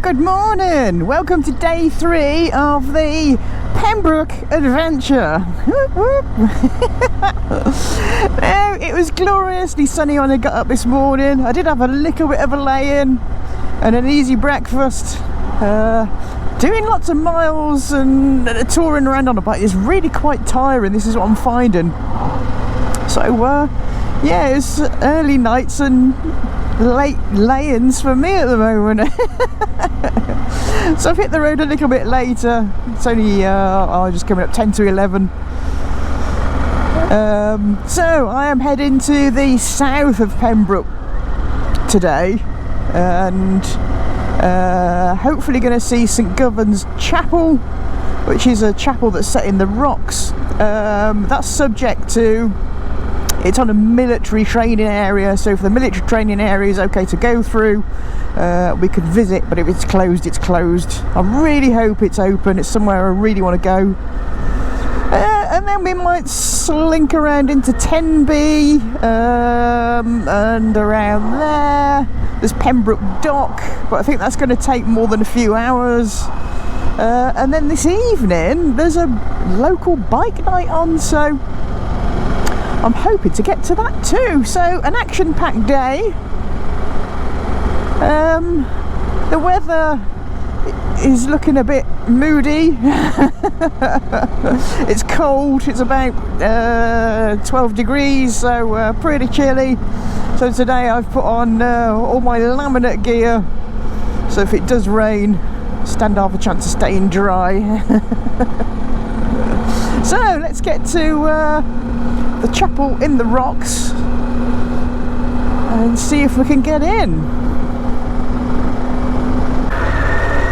good morning. Welcome to day 3 of the Pembroke adventure. Now, it was gloriously sunny when I got up this morning. I did have a little bit of a lay-in and an easy breakfast. Doing lots of miles and touring around on a bike is really quite tiring. This is what I'm finding. So yeah, it's early nights and late lay-ins for me at the moment. So I've hit the road a little bit later. It's only just coming up 10 to 11. So I am heading to the south of Pembroke today, and hopefully going to see St. Govans Chapel, which is a chapel that's set in the rocks. That's subject to, it's on a military training area, so if the military training area is okay to go through, we could visit, but if it's closed, it's closed. I really hope it's open. It's somewhere I really want to go. And then we might slink around into Tenby, and around there. There's Pembroke Dock, but I think that's going to take more than a few hours. And then this evening, there's a local bike night on, so I'm hoping to get to that too. So an action-packed day. The weather is looking a bit moody. It's cold. It's about 12 degrees, so pretty chilly. So today I've put on all my laminate gear, so if it does rain, stand half a chance of staying dry. So let's get to the chapel in the rocks and see if we can get in.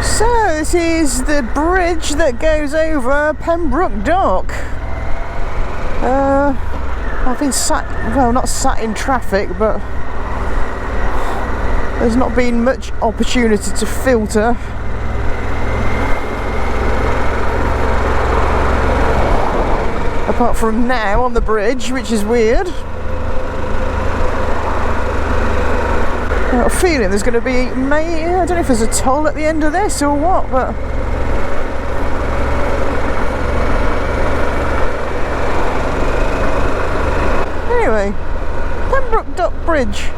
So this is the bridge that goes over Pembroke Dock. I've been sat, well, not sat in traffic, but there's not been much opportunity to filter. Apart from now on the bridge, which is weird. I've got a feeling there's going to be, I don't know if there's a toll at the end of this or what, but anyway, Pembroke Dock Bridge.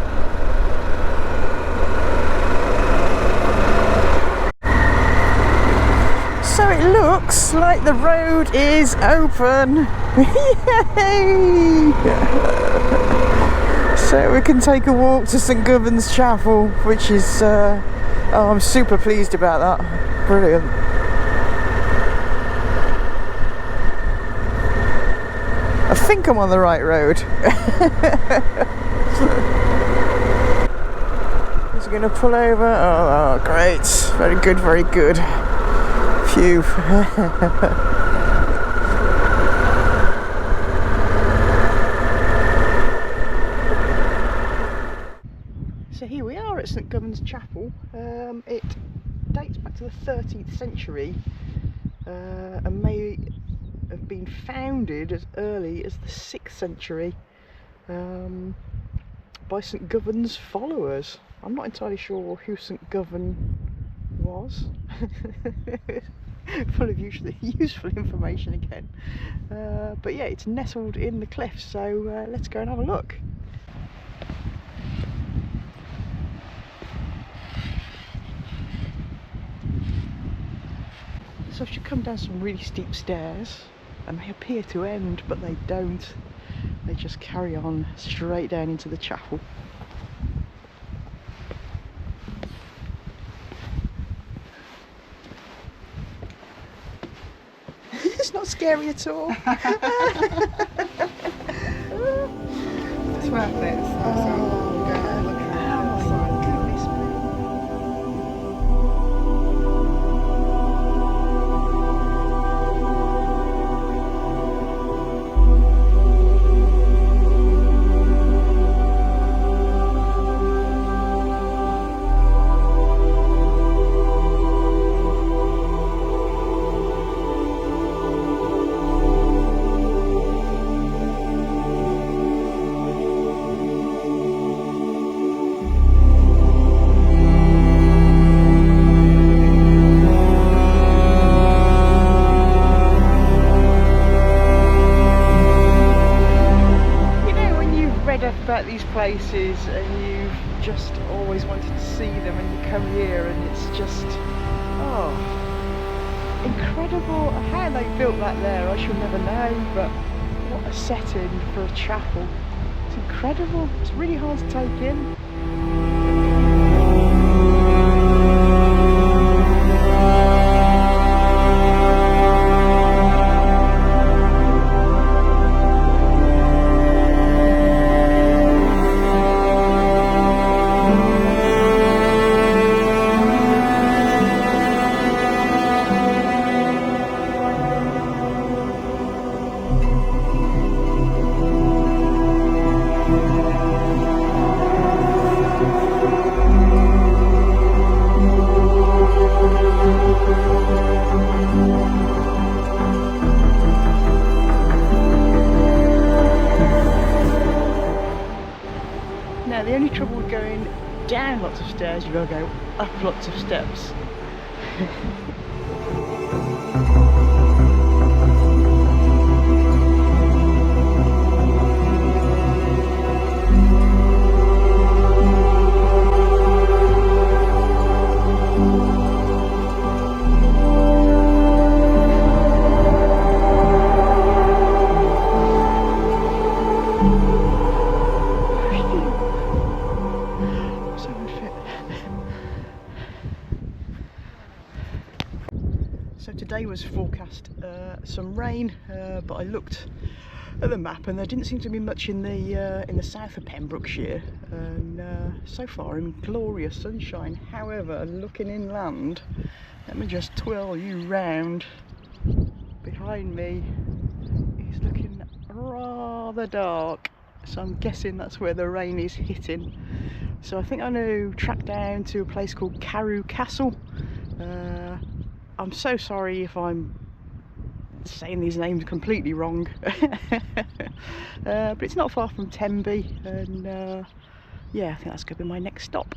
So it looks like the road is open. Yay! So we can take a walk to St. Govans Chapel, which is, oh, I'm super pleased about that. Brilliant. I think I'm on the right road. Is he going to pull over? Oh, great. Very good, very good. Phew. So here we are at St. Govans Chapel. It dates back to the 13th century and may have been founded as early as the 6th century by St. Govans followers. I'm not entirely sure who St. Govan was. Full of useful information again. But yeah, it's nestled in the cliffs, so let's go and have a look. So I've just come down some really steep stairs, and they appear to end, but they don't. They just carry on straight down into the chapel. It's not scary at all. It's worth it. here, and it's just, oh, incredible how they built that there. I shall never know, but what a setting for a chapel. It's incredible. It's really hard to take in. Now the only trouble with going down lots of stairs, you've got to go up lots of steps. So today was forecast some rain, but I looked at the map and there didn't seem to be much in the south of Pembrokeshire, and so far in glorious sunshine. However, looking inland, let me just twirl you round. Behind me is looking rather dark, so I'm guessing that's where the rain is hitting. So I think I'm going to track down to a place called Carew Castle. I'm so sorry if I'm saying these names completely wrong, but it's not far from Tenby, and yeah, I think that's going to be my next stop.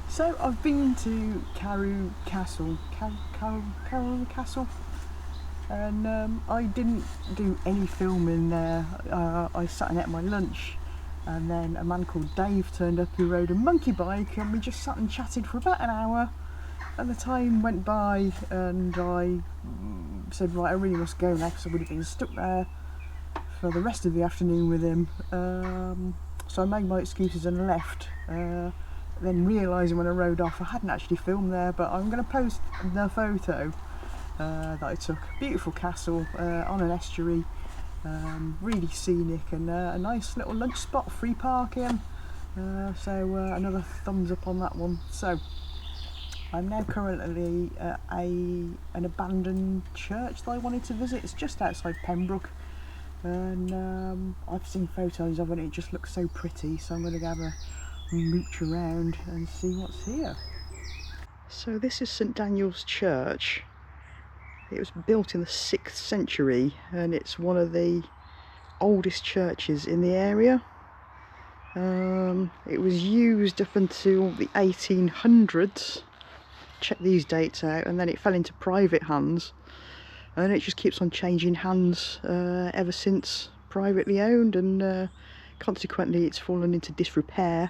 So I've been to Carew Castle, Carew Castle, and I didn't do any filming there. I sat and ate my lunch, and then a man called Dave turned up who rode a monkey bike, and we just sat and chatted for about an hour, and the time went by, and I said, right, I really must go now because I would have been stuck there for the rest of the afternoon with him. So I made my excuses and left, then realising when I rode off I hadn't actually filmed there, but I'm going to post the photo that I took. Beautiful castle on an estuary. Really scenic, and a nice little lunch spot, free parking, so another thumbs up on that one. So I'm now currently at an abandoned church that I wanted to visit. It's just outside Pembroke, and I've seen photos of it, it just looks so pretty, so I'm going to have a mooch around and see what's here. So this is St Daniel's Church. It was built in the 6th century, and it's one of the oldest churches in the area. It was used up until the 1800s. Check these dates out, and then it fell into private hands, and it just keeps on changing hands ever since, privately owned, and consequently it's fallen into disrepair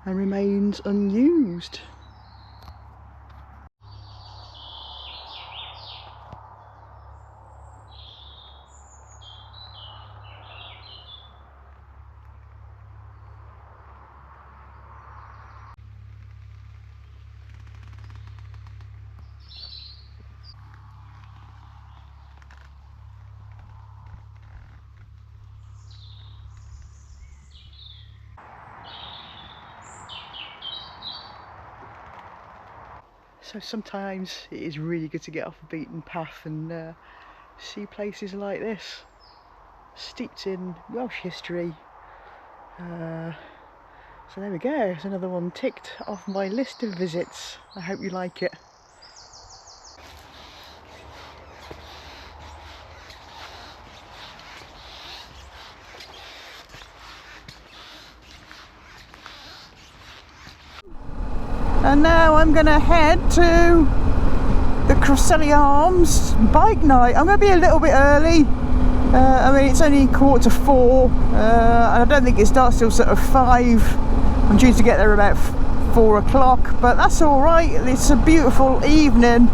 and remains unused. So sometimes it is really good to get off the beaten path and see places like this, steeped in Welsh history. So there we go, there's another one ticked off my list of visits. I hope you like it. And now I'm going to head to the Carew Arms bike night. I'm going to be a little bit early I mean, it's only 4:45, and I don't think it starts till sort of 5. I'm due to get there about 4 o'clock, but that's all right. It's a beautiful evening.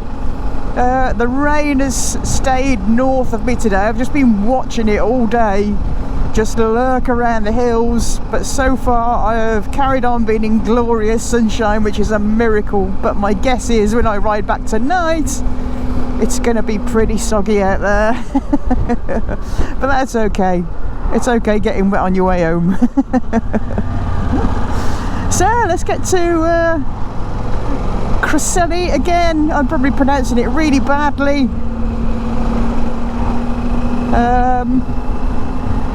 The rain has stayed north of me today. I've just been watching it all day, just lurk around the hills, but so far I have carried on being in glorious sunshine, which is a miracle. But my guess is when I ride back tonight, it's going to be pretty soggy out there. But that's okay. It's okay getting wet on your way home. So let's get to Carew again. I'm probably pronouncing it really badly.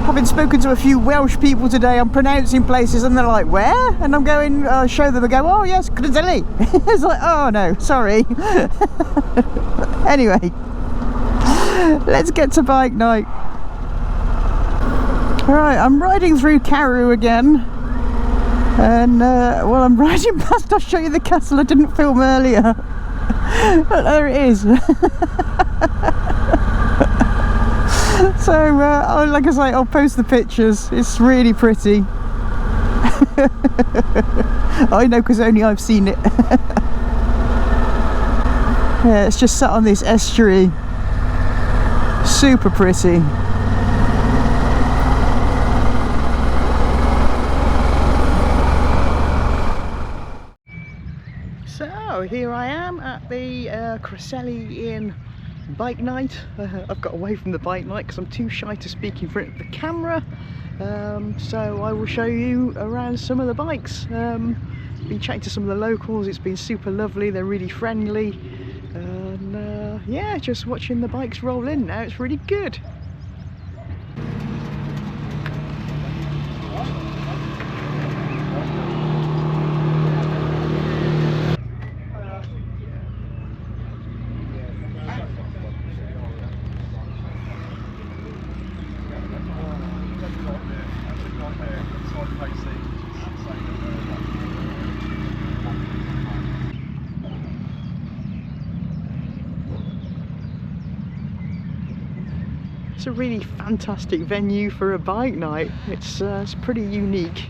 Having spoken to a few Welsh people today, I'm pronouncing places and they're like, where? And I'm going, show them and go, oh yes, Carew. It's like, oh no, sorry. Anyway, let's get to bike night. Right, I'm riding through Carew again. And while I'm riding past, I'll show you the castle I didn't film earlier. But there it is. So, like I say, I'll post the pictures. It's really pretty. I know, because only I've seen it. Yeah, it's just sat on this estuary. Super pretty. So here I am at the Carew Inn bike night. I've got away from the bike night because I'm too shy to speak in front of the camera. So I will show you around some of the bikes. Been chatting to some of the locals. It's been super lovely. They're really friendly. And yeah, just watching the bikes roll in now. It's really good. It's a really fantastic venue for a bike night. It's pretty unique.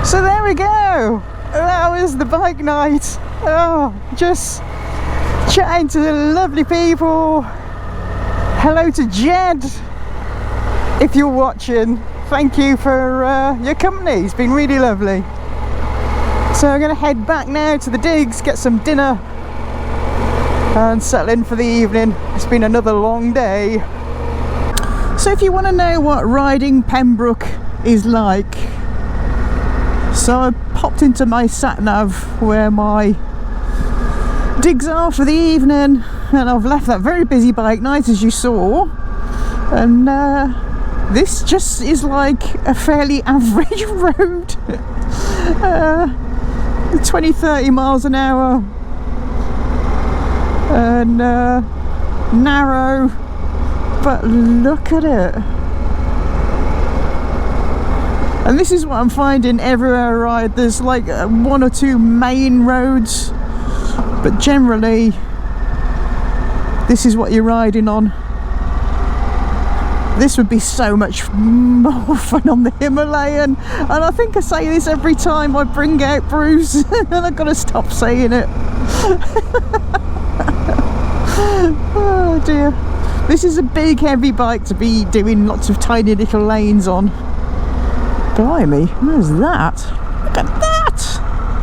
So there we go, that was the bike night. Oh, just chatting to the lovely people. Hello to Jed, if you're watching. Thank you for your company, it's been really lovely. So I'm going to head back now to the digs, get some dinner and settle in for the evening. It's been another long day. So if you want to know what riding Pembroke is like, so I popped into my sat-nav where my digs are for the evening, and I've left that very busy bike night as you saw, and this just is like a fairly average road. 20-30 miles an hour and narrow, but look at it. And this is what I'm finding everywhere I ride. There's like 1 or 2 main roads, but generally this is what you're riding on. This would be so much more fun on the Himalayan, and I think I say this every time I bring out Bruce and I've got to stop saying it. Oh dear, this is a big heavy bike to be doing lots of tiny little lanes on. Blimey, where's that? Look at that!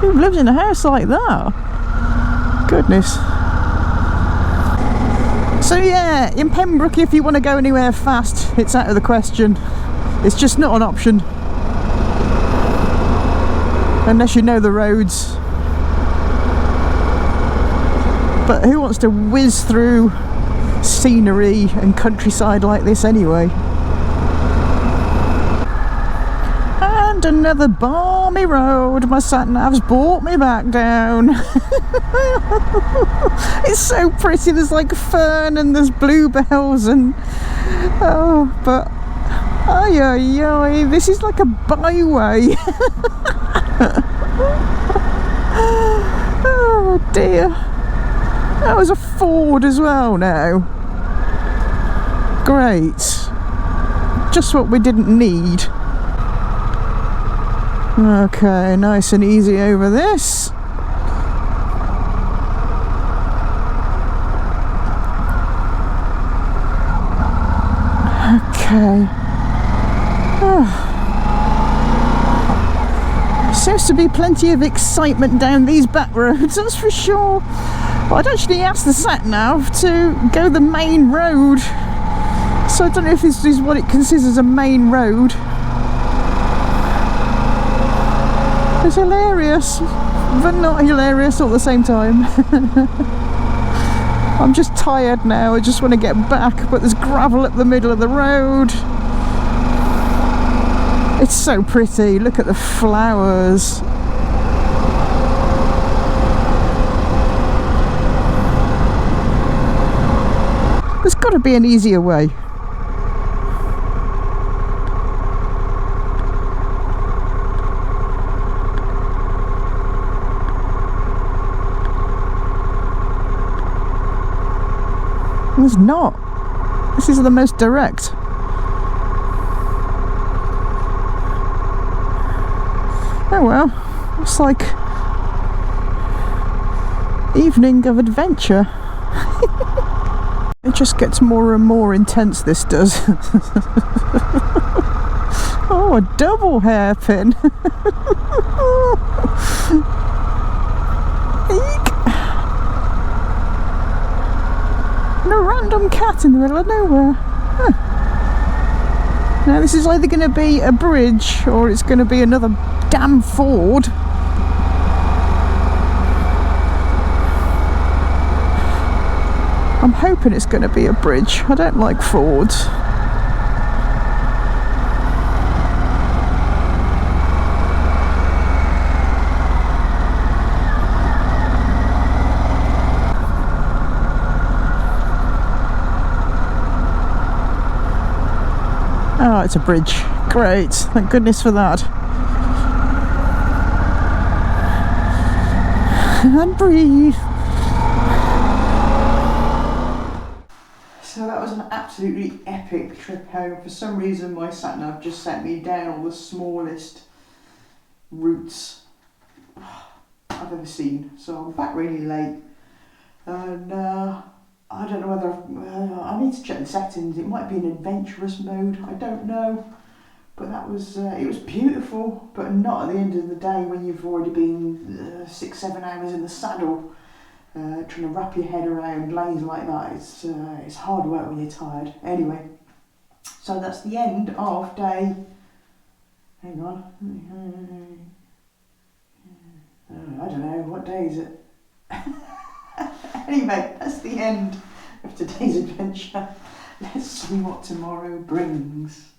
Who lives in a house like that? Goodness. So yeah, in Pembroke, if you want to go anywhere fast, it's out of the question. It's just not an option. Unless you know the roads. But who wants to whiz through scenery and countryside like this anyway. And another balmy road. My sat-nav's brought me back down. It's so pretty. There's like fern and there's bluebells and but this is like a byway. Oh dear. That was a Ford as well now. Great. Just what we didn't need. Okay, nice and easy over this. Okay. Seems to be plenty of excitement down these back roads, that's for sure. Well, I'd actually asked the sat-nav to go the main road, so I don't know if this is what it considers as a main road. It's hilarious, but not hilarious all at the same time. I'm just tired now, I just want to get back, but there's gravel at the middle of the road. It's so pretty, look at the flowers. There's got to be an easier way. There's not. This is the most direct. Oh well, it's like evening of adventure. It just gets more and more intense, this does. Oh, a double hairpin. Eek. And a random cat in the middle of nowhere. Huh. Now this is either going to be a bridge or it's going to be another damn Ford. I'm hoping it's going to be a bridge. I don't like Fords. Oh, it's a bridge. Great. Thank goodness for that. And breathe. So that was an absolutely epic trip home. For some reason my sat-nav just sent me down all the smallest routes I've ever seen. So I'm back really late. And I don't know whether I need to check the settings. It might be in adventurous mode, I don't know. But that was, it was beautiful, but not at the end of the day when you've already been 6-7 hours in the saddle. Trying to wrap your head around lanes like that, it's hard work when you're tired. Anyway, so that's the end of day, hang on, I don't know, what day is it? Anyway, that's the end of today's adventure. Let's see what tomorrow brings.